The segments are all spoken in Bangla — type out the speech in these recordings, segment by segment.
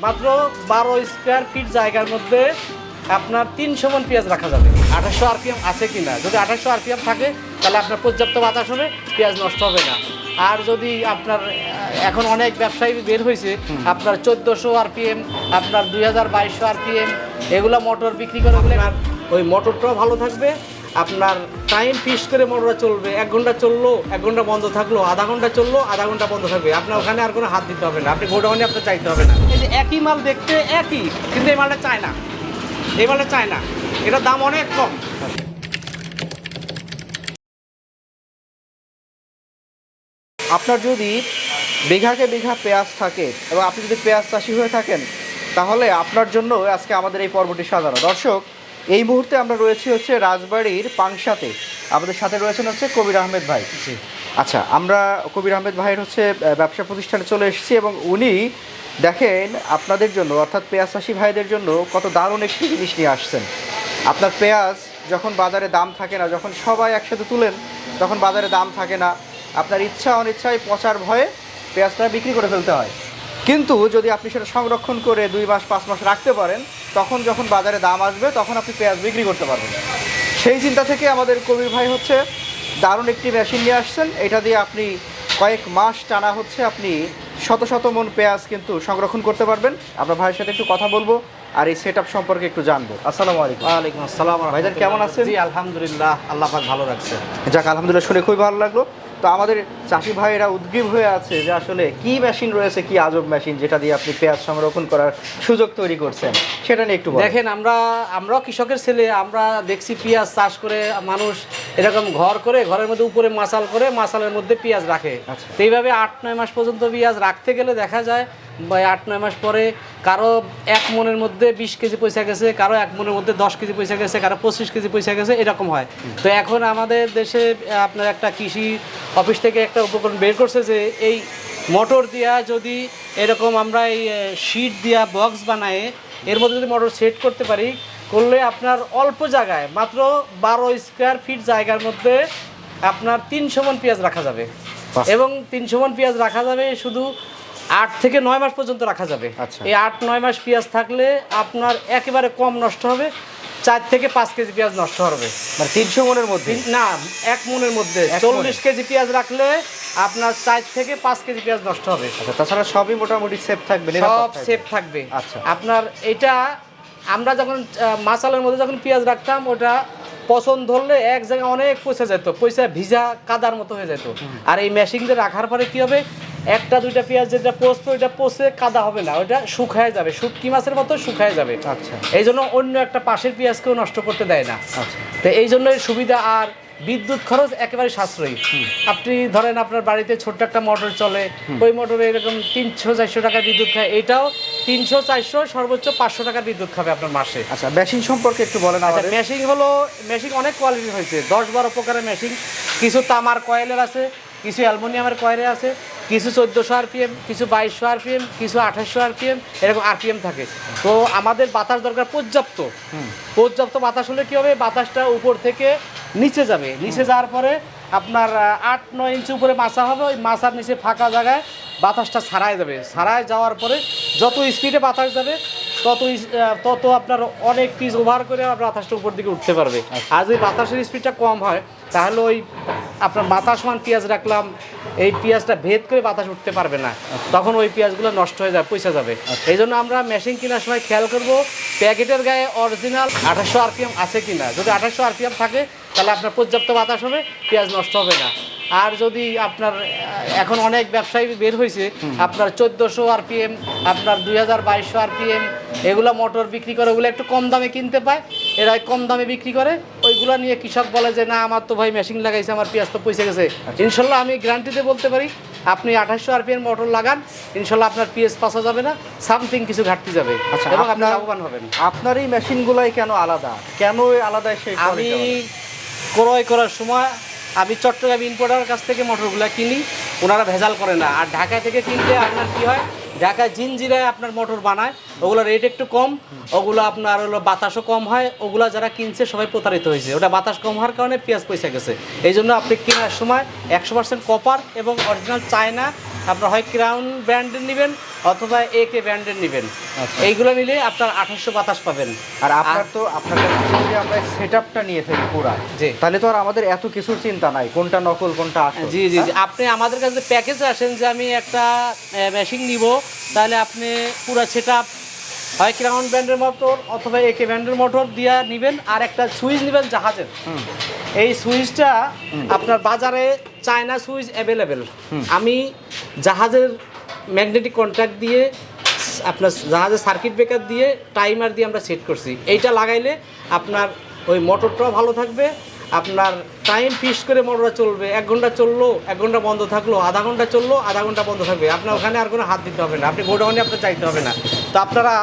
মাত্র 12 স্কোয়ার ফিট জায়গার মধ্যে আপনার 300 মণ পেঁয়াজ রাখা যাবে। 2800 আরপিএম আছে কিনা, যদি 2800 আরপিএম থাকে তাহলে আপনার পর্যাপ্ত বাতাস হবে, পেঁয়াজ নষ্ট হবে না। আর যদি আপনার এখন অনেক ব্যবসায়ী বের হয়েছে আপনার 1400 আরপিএম, আপনার 2200 আরপিএম, এগুলো মোটর বিক্রি করে, আপনার ওই মোটরটাও ভালো থাকবে, আপনার টাইম ফিক্স করে মোটরটা চলবে। 1 ঘন্টা চললো, 1 ঘন্টা বন্ধ থাকলো, আধা ঘন্টা চললো, আধা ঘন্টা বন্ধ থাকবে। আপনার ওখানে আর কোনো হাত দিতে হবে না, আপনি গোডাউনে আপনার চাইতে হবে না। এই যে একই মাল দেখতে একই, কিন্তু এই মালটা চায় না, এই মালটা চায় না, এটার দাম অনেক কম। আপনার যদি বিঘাকে বিঘা পেঁয়াজ থাকে এবং আপনি যদি পেঁয়াজ চাষি হয়ে থাকেন, তাহলে আপনার জন্য আজকে আমাদের এই পর্বটি সাজানো। দর্শক, এই মুহূর্তে আমরা রয়েছি হচ্ছে রাজবাড়ির পাংশাতে। আমাদের সাথে রয়েছেন হচ্ছে কবির আহমেদ ভাই। আচ্ছা, আমরা কবির আহমেদ ভাইয়ের হচ্ছে ব্যবসা প্রতিষ্ঠানে চলে এসেছি এবং উনি দেখেন আপনাদের জন্য, অর্থাৎ পেঁয়াজ চাষি ভাইদের জন্য কত দারুণ একটি জিনিস নিয়ে আসছেন। আপনার পেঁয়াজ যখন বাজারে দাম থাকে না, যখন সবাই একসাথে তুলেন তখন বাজারে দাম থাকে না, আপনার ইচ্ছা অনিচ্ছায় পচার ভয়ে পেঁয়াজটা বিক্রি করে ফেলতে হয়। কিন্তু যদি আপনি সেটা সংরক্ষণ করে 2 মাস 5 মাস রাখতে পারেন, তখন যখন বাজারে দাম আসবে তখন আপনি পেঁয়াজ বিক্রি করতে পারবেন। সেই চিন্তা থেকে আমাদের কবির ভাই হচ্ছে দারুণ একটি মেশিন নিয়ে আসছেন। এটা দিয়ে আপনি কয়েক মাস টানা হচ্ছে আপনি শত শত মণ পেঁয়াজ কিন্তু সংরক্ষণ করতে পারবেন। আমরা ভাইয়ের সাথে একটু কথা বলবো আর এই সেট আপ সম্পর্কে একটু জানবো। আসসালামু আলাইকুম। ওয়ালাইকুম আসসালাম। ভাইজান কেমন আছেন? জি আলহামদুলিল্লাহ, আল্লাহ পাক ভালো রাখছে। যাক, আলহামদুলিল্লাহ, শুনে খুবই ভালো লাগলো। তো আমাদের চাষি ভাইয়েরা উদ্গ্রীব হয়ে আছে যে আসলে কি মেশিন রয়েছে, কি আজব মেশিন যেটা দিয়ে আপনি পেঁয়াজ সংরক্ষণ করার সুযোগ তৈরি করছেন, সেটা নিয়ে একটু বলেন। দেখেন, আমরাও কৃষকের ছেলে, আমরা দেখছি পেঁয়াজ চাষ করে মানুষ এরকম ঘর করে, ঘরের মধ্যে উপরে মাচাল করে, মাচালের মধ্যে পেঁয়াজ রাখে। তো এইভাবে 8-9 মাস পর্যন্ত পেঁয়াজ রাখতে গেলে দেখা যায় 8-9 মাস পরে কারো 1 মণের মধ্যে 20 কেজি পয়সা গেছে, কারো 1 মণের মধ্যে 10 কেজি পয়সা গেছে, কারো 25 কেজি পয়সা গেছে, এরকম হয়। তো এখন আমাদের দেশে আপনার একটা কৃষি অফিস থেকে একটা উপকরণ বের করছে যে এই মোটর দিয়া যদি এরকম আমরা এই শীট দিয়া বক্স বানায় এর মধ্যে যদি মোটর সেট করতে পারি, করলে আপনার অল্প জায়গায় মাত্র 12 স্কোয়ার ফিট জায়গার মধ্যে আপনার 300 মণ পেঁয়াজ রাখা যাবে। এবং 300 মণ পেঁয়াজ রাখা যাবে, শুধু 8 থেকে 9 মাস পর্যন্ত রাখা যাবে। এই 8-9 মাস পেঁয়াজ থাকলে আপনার একেবারে কম নষ্ট হবে, 4 থেকে 5 কেজি পেঁয়াজ নষ্ট হবে। মানে 300 মণের মধ্যে না, 1 মণের মধ্যে 40 কেজি পেঁয়াজ রাখলে আপনার 4 থেকে 5 কেজি পেঁয়াজ নষ্ট হবে। আচ্ছা, তাছাড়া সবই মোটামুটি সেফ থাকবে, সব সেফ থাকবে। আচ্ছা, আপনার এটা আমরা যখন মাচালের মধ্যে যখন পেঁয়াজ রাখতাম, ওটা পছন্দ ধরলে এক জায়গায় অনেক পয়সা যেত, পয়সা ভিজা কাদার মতো হয়ে যেত। আর এই মেশিন দিয়ে রাখার পরে কি হবে, 1-2টা পেঁয়াজ যেটা পোস্ত, ওইটা পোষে কাদা হবে না, ওইটা শুকায় যাবে, শুটকি মাছের মতো শুকায় যাবে। আচ্ছা, এই জন্য অন্য একটা পাশের পেঁয়াজকেও নষ্ট করতে দেয় না। আচ্ছা, তো এই জন্য সুবিধা। আর বিদ্যুৎ খরচ একেবারে সাশ্রয়ী। আপনি ধরেন আপনার বাড়িতে ছোট্ট একটা মোটর চলে, ওই মোটরে এরকম 300-400 টাকার বিদ্যুৎ খায়, এটাও 300-400 সর্বোচ্চ 500 টাকার বিদ্যুৎ খাবে আপনার মাসে। আচ্ছা, মেশিন সম্পর্কে একটু বলেন আমাদের। মেশিন অনেক কোয়ালিটির হয়েছে, 10-12 প্রকারের মেশিন। কিছু তামার কয়েলের আছে, কিছু অ্যালুমিনিয়ামের কয়েলের আছে, কিছু 1400 আরপিএম, কিছু 2200 আরপিএম, কিছু 2800 আরপিএম, এরকম আরপিএম থাকে। তো আমাদের বাতাস দরকার পর্যাপ্ত বাতাস হলে কী হবে, বাতাসটা উপর থেকে নিচে যাবে, নিচে যাওয়ার পরে আপনার 8-9 ইঞ্চি উপরে মাছা হবে, ওই মাছার নিচে ফাঁকা জায়গায় বাতাসটা ছাড়ায় যাবে। ছাড়ায় যাওয়ার পরে যত স্পিডে বাতাস যাবে তত আপনার অনেক পিস ওভার করে বাতাসটা উপর দিকে উঠতে পারবে। আর যদি বাতাসের স্পিডটা কম হয় তাহলে ওই আপনার মাথা সমান পেঁয়াজ রাখলাম, এই পেঁয়াজটা ভেদ করে বাতাস উঠতে পারবে না, তখন ওই পেঁয়াজগুলো নষ্ট হয়ে যাবে, পয়সা যাবে। এই জন্য আমরা মেশিন কেনার সময় খেয়াল করবো প্যাকেটের গায়ে অরিজিনাল 2800 আরপিএম আছে কিনা। যদি 2800 আরপিএম থাকে তাহলে আপনার পর্যাপ্ত বাতাস হবে, পেঁয়াজ নষ্ট হবে না। আর যদি আপনার এখন অনেক ব্যবসায়ী বের হয়েছে আপনার 1400 আরপিএম, আপনার 2200 আরপিএম, এগুলো মোটর বিক্রি করে, ওগুলো একটু কম দামে কিনতে পায়, এরা কম দামে বিক্রি করে। ওইগুলো নিয়ে কৃষক বলে যে না, আমার তো ভাই মেশিন লাগাইছে, আমার পেঁয়াজ তো পয়সা গেছে। ইনশাল্লাহ আমি গ্যারান্টিতে বলতে পারি, আপনি 2800 আরপিএম মোটর লাগান, ইনশাল্লাহ আপনার পেঁয়াজ পাশা যাবে না, সামথিং কিছু ঘাটতি যাবে। আচ্ছা, এবং আপনি লাভবান হবেন। আপনার এই মেশিনগুলাই কেন আলাদা, কেন আলাদা? আমি ক্রয় করার সময় আমি চট্টগ্রাম ইম্পোর্টারের কাছ থেকে মোটরগুলো কিনি, ওনারা ভেজাল করে না। আর ঢাকা থেকে কিনলে আপনার কি হয়, ঢাকায় জিনজিরায় আপনার মোটর বানায়, ওগুলো রেট একটু কম, ওগুলো আপনার হলো বাতাসও কম হয়, ওগুলো যারা কিনছে সবাই প্রতারিত হয়েছে, ওটা বাতাস কম হওয়ার কারণে পেঁয়াজ পয়সা গেছে। এই জন্য আপনি কেনার সময় 100% কপার এবং অরিজিনাল চায়না আপনার হয় ক্রাউন ব্র্যান্ডের নেবেন অথবা AK ব্র্যান্ডের নেবেন। এইগুলো নিলে আপনার 2800 বাতাস পাবেন। আর আপনার কাছে যদি আমরা সেটআপটা নিয়ে ফেলি পুরা, জি, তাহলে তো আর আমাদের এত কিছুর চিন্তা নাই কোনটা নকল কোনটা আসল। জি জি জি, আপনি আমাদের কাছে প্যাকেজে আসেন যে আমি একটা মেশিন নিব, তাহলে আপনি পুরো সেটআপ হয় ক্রাউন ব্র্যান্ডের মোটর অথবা AK ব্র্যান্ডের মোটর দিয়ে নেবেন, আর একটা সুইচ নেবেন জাহাজের। এই সুইচটা আপনার বাজারে চায়না সুইচ অ্যাভেলেবেল। আমি জাহাজের ম্যাগনেটিক কন্ট্যাক্ট দিয়ে আপনার জাহাজের সার্কিট ব্রেকার দিয়ে টাইমার দিয়ে আমরা সেট করছি। এইটা লাগাইলে আপনার ওই মোটরটাও ভালো থাকবে, আপনার টাইম ফিক্স করে মোটরটা চলবে। 1 ঘন্টা চললো 1 ঘন্টা বন্ধ থাকলো, আধা ঘন্টা চললো আধা ঘন্টা বন্ধ থাকবে। আপনার ওখানে আর কোনো হাত দিতে হবে না, আপনি গোডাউনে আপনার চাইতে হবে না। তো আপনারা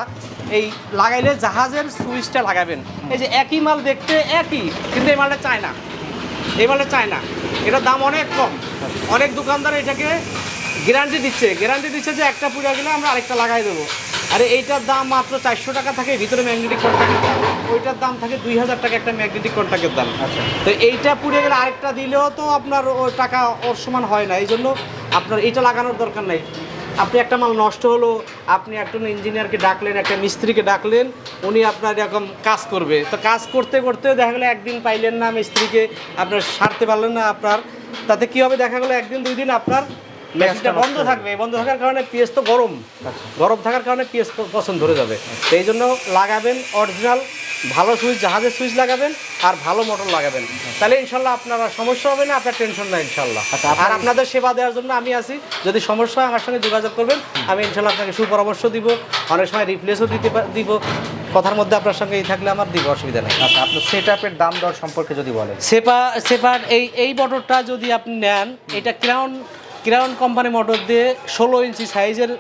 এই লাগাইলে জাহাজের সুইচটা লাগাবেন। এই যে একই মাল দেখতে একই, কিন্তু এই মালটা চায় না, এই মালটা চায় না, এটার দাম অনেক কম। অনেক দোকানদার এটাকে গ্যারান্টি দিচ্ছে যে একটা পুড়ে গেলে আমরা আরেকটা লাগাই দেবো। আরে এইটার দাম মাত্র 400 টাকা থাকে ভিতরে ম্যাগনেটিক কন্ট্যাক্টের দাম, ওইটার দাম থাকে 2000 টাকা একটা ম্যাগনেটিক কন্ট্যাক্টের দাম। তো এইটা পুড়ে গেলে আরেকটা দিলেও তো আপনার ওই টাকা ওর সমান হয় না। এই জন্য আপনার এইটা লাগানোর দরকার নাই। আপনি একটা মাল নষ্ট হলো, আপনি একজন ইঞ্জিনিয়ারকে ডাকলেন, একটা মিস্ত্রিকে ডাকলেন, উনি আপনার এরকম কাজ করবে। তো কাজ করতে করতে দেখা গেলো একদিন পাইলেন না মিস্ত্রিকে, আপনার সারতে পারলেন না, আপনার তাতে কী হবে, দেখা গেলো একদিন 2 দিন আপনার মেশিনটা বন্ধ থাকবে। বন্ধ থাকার কারণে পিএস তো গরম থাকার কারণে পিএস পছন্দ ধরে যাবে। তো এই জন্য লাগাবেন অরিজিনাল ভালো সুইচ, জাহাজের সুইচ লাগাবেন আর ভালো মোটর লাগাবেন, তাহলে ইনশাল্লাহ আপনারা সমস্যা হবে না, আপনার টেনশন নাই ইনশাল্লাহ। আর আপনাদের সেবা দেওয়ার জন্য আমি আছি। যদি সমস্যা হয় আমার সঙ্গে যোগাযোগ করবেন, আমি ইনশাল্লাহ আপনাকে সুপরামর্শ দিব, অনেক সময় রিপ্লেসও দিব। কথার মধ্যে আপনার সঙ্গে এই থাকলে আমার দিব, অসুবিধা নেই। আচ্ছা, আপনার সেটআপের দাম দর সম্পর্কে যদি বলেন। সেপার এই মোটরটা যদি আপনি নেন, এটা ক্রাউন কোম্পানি মোটর দিয়ে 16 ইঞ্চি সাইজের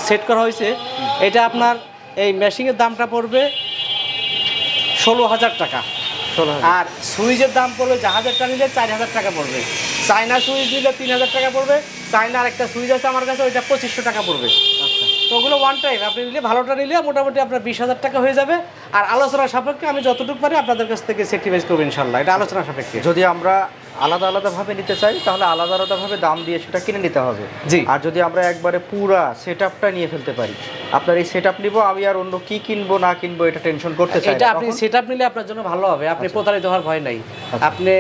সেট করা হয়েছে। এটা আপনার এই মেশিনের দামটা পড়বে 16,000 টাকা। আর সুইচের দাম পড়বে জাহাজেরটা নিলে 4,000 টাকা পড়বে। চায়না সুইচ নিলে 3,000 টাকা পড়বে। চায়নার একটা সুইচ আছে আমার কাছে, ওইটা 2500 টাকা পড়বে। তো ওগুলো ওয়ান টাইম আপনি নিলে, ভালোটা নিলে মোটামুটি আপনার 20,000 টাকা হয়ে যাবে। আর আলোচনা সাপেক্ষে আমি যতটুকু পারি আপনাদের কাছ থেকে সেক্রিফাইস করবো ইনশাল্লাহ, এটা আলোচনা সাপেক্ষে। যদি আমরা আলাদাভাবে নিতে চাই তাহলে আলাদাভাবে দাম দিয়ে সেটা কিনে নিতে হবে। জি। আর যদি আমরা একবারে পুরা সেটআপটা নিয়ে ফেলতে পারি, আপনার এই সেটআপ নিব, আমি আর অন্য কি কিনবো না কিনবো এটা টেনশন করতে চাই না, এটা আপনি সেটআপ নিলে আপনার জন্য ভালো হবে, আপনি প্রতারিত হওয়ার ভয় নাই। আপনি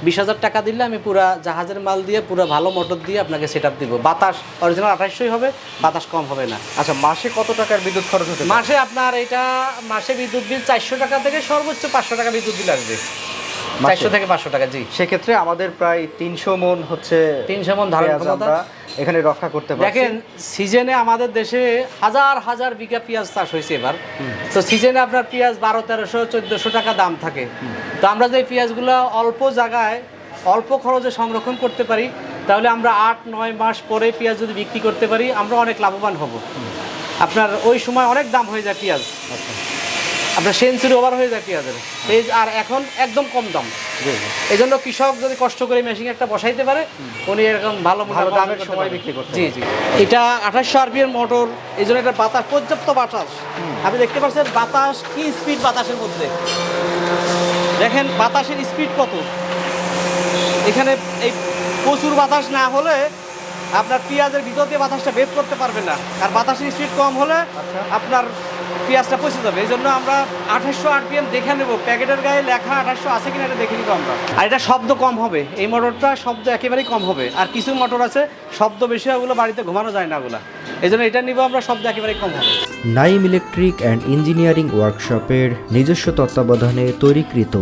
20,000 টাকা দিলে আমি পুরা জাহাজের মাল দিয়ে পুরো ভালো মোটর দিয়ে আপনাকে সেটআপ দিব। বাতাস অরিজিনাল 2800 হবে, বাতাস কম হবে না। আচ্ছা, মাসে কত টাকার বিদ্যুৎ খরচ হতে পারে? মাসে আপনার এটা মাসে বিদ্যুৎ বিল 400 টাকা থেকে সর্বোচ্চ 500 টাকা বিদ্যুৎ বিল আসবে। 400 থেকে 500 টাকা। জি, সেক্ষেত্রে আমাদের প্রায় 300 মন হচ্ছে 300 মন ধারণ ক্ষমতা এখানে রক্ষা করতে পারি। দেখেন সিজনে আমাদের দেশে হাজার বিঘা পেঁয়াজ চাষ হয়েছে এবার। তো সিজনে আপনার পেঁয়াজ 1200, 1300, 1400 টাকা দাম থাকে। তো আমরা যে পেঁয়াজগুলো অল্প জায়গায় অল্প খরচে সংরক্ষণ করতে পারি, তাহলে আমরা 8-9 মাস পরে পেঁয়াজ যদি বিক্রি করতে পারি আমরা অনেক লাভবান হব। আপনার ওই সময় অনেক দাম হয়ে যায় পেঁয়াজ, আপনার সেঞ্চুরি ওভার হয়ে যায় পেঁয়াজের। আর এখন একদম কম দাম। এই জন্য কৃষক যদি কষ্ট করে মেশিন একটা বসাইতে পারে, উনি এরকম ভালো দামের সময় বিক্রি করতে। জি জি, এটা 2800 RPM মোটর, এই জন্য এটা বাতাস, পর্যাপ্ত বাতাস। আপনি দেখতে পাচ্ছেন বাতাস কি স্পিড, বাতাসের মধ্যে দেখেন বাতাসের স্পিড কত। এখানে এই প্রচুর বাতাস না হলে আপনার পেঁয়াজের ভিতর দিয়ে বাতাসটা বের করতে পারবে না, আর বাতাসের স্পিড কম হলে আপনার পেঁয়াজটা পচে যাবে। এই জন্য আমরা 2800 RPM দেখে নেব, প্যাকেটের গায়ে লেখা 2800 আছে কিনা এটা দেখে নিব আমরা। আর এটা শব্দ কম হবে, এই মোটরটা শব্দ একেবারেই কম হবে। আর কিছু মোটর আছে শব্দ বেশি হয়, ওগুলো বাড়িতে ঘুমানো যায় না ওগুলা, এই জন্য এটা নিব আমরা, শব্দ একেবারেই কম হবে। নাইম ইলেকট্রিক অ্যান্ড ইঞ্জিনিয়ারিং ওয়ার্কশপের নিজস্ব তত্ত্বাবধানে তৈরিকৃত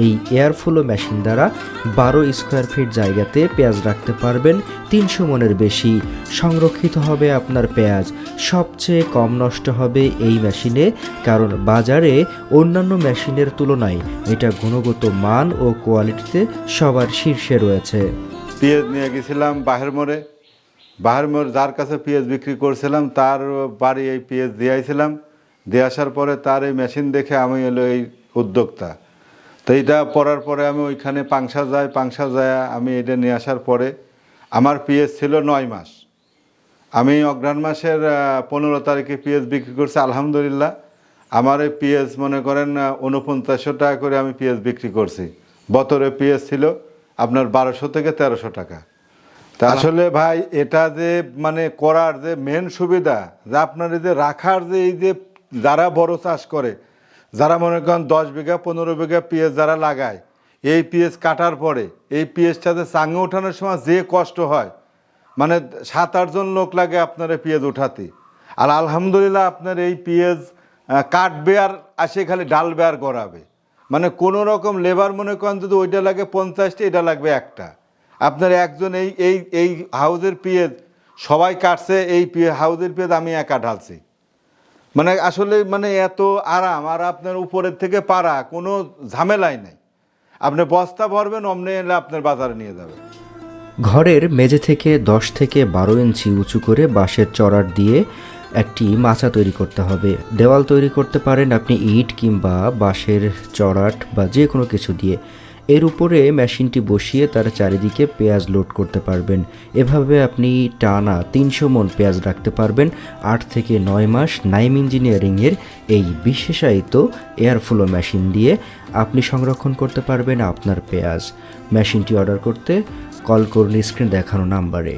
এই এয়ারফ্লো মেশিন দ্বারা 12 স্কোয়ার ফিট জায়গাতে পেঁয়াজ রাখতে পারবেন 300 মনের বেশি। সংরক্ষিত হবে আপনার পেঁয়াজ, সবচেয়ে কম নষ্ট হবে এই মেশিনে, কারণ বাজারে অন্যান্য মেশিনের তুলনায় এটা গুণগত মান ও কোয়ালিটিতে সবার শীর্ষে রয়েছে। পেঁয়াজ নিয়ে গেছিলাম বাহের মোড়ে, যার কাছে পেঁয়াজ বিক্রি করছিলাম তার বাড়ি এই পেঁয়াজ দিয়ে আইছিলাম। দিয়ে আসার পরে তার এই মেশিন দেখে আমি এলো এই উদ্যোক্তা। তো এইটা পড়ার পরে আমি ওইখানে পাংশা যায় আমি এটা নিয়ে আসার পরে আমার পেঁয়াজ ছিল 9 মাস। আমি অগ্রহায়ণ মাসের 15 তারিখে পেঁয়াজ বিক্রি করছি। আলহামদুলিল্লাহ আমার এই পেঁয়াজ মনে করেন 4900 টাকা করে আমি পেঁয়াজ বিক্রি করছি। বছরে পেঁয়াজ ছিল আপনার 1200 থেকে 1300 টাকা। তা আসলে ভাই এটা যে মানে করার যে মেন সুবিধা যে আপনার এই যে রাখার যে এই যে যারা বড় চাষ করে, যারা মনে করেন 10 বিঘা 15 বিঘা পেঁয়াজ যারা লাগায়, এই পেঁয়াজ কাটার পরে এই পেঁয়াজটাতে চাঙে ওঠানোর সময় যে কষ্ট হয়, মানে 7-8 জন লোক লাগে আপনার এই পেঁয়াজ উঠাতে। আর আলহামদুলিল্লাহ আপনার এই পেঁয়াজ কাটবে আর আসে খালি ডাল বেয়ার করাবে, মানে কোনো রকম লেবার মনে করেন যদি ওইটা লাগে 50টা, এটা লাগবে একটা। আপনার একজন এই এই এই হাউজের পেঁয়াজ সবাই কাটছে, এই হাউজের পেঁয়াজ আমি একা ঢালছি। মানে আসলে মানে এত আরাম, আর আপনার উপরের থেকে পারা কোনো ঝামেলাই নাই। আপনি বস্তা ভরবেন, অমনি এলে আপনার বাজারে নিয়ে যাবেন। ঘরের মেঝে থেকে 10 থেকে 12 ইঞ্চি উঁচু করে বাঁশের চড়ার দিয়ে একটি মাচা তৈরি করতে হবে। দেওয়াল তৈরি করতে পারেন আপনি ইট কিংবা বাঁশের চড়াট বা যে কোনো কিছু দিয়ে। এর উপরে মেশিনটি বসিয়ে তার চারিদিকে পেঁয়াজ লোড করতে পারবেন। এভাবে আপনি টানা 300 মণ পেঁয়াজ রাখতে পারবেন 8 থেকে 9 মাস। নাইম ইঞ্জিনিয়ারিংয়ের এই বিশেষায়িত এয়ারফ্লো মেশিন দিয়ে আপনি সংরক্ষণ করতে পারবেন আপনার পেঁয়াজ। মেশিনটি অর্ডার করতে কল করুন স্ক্রিন দেখানো নাম্বারে।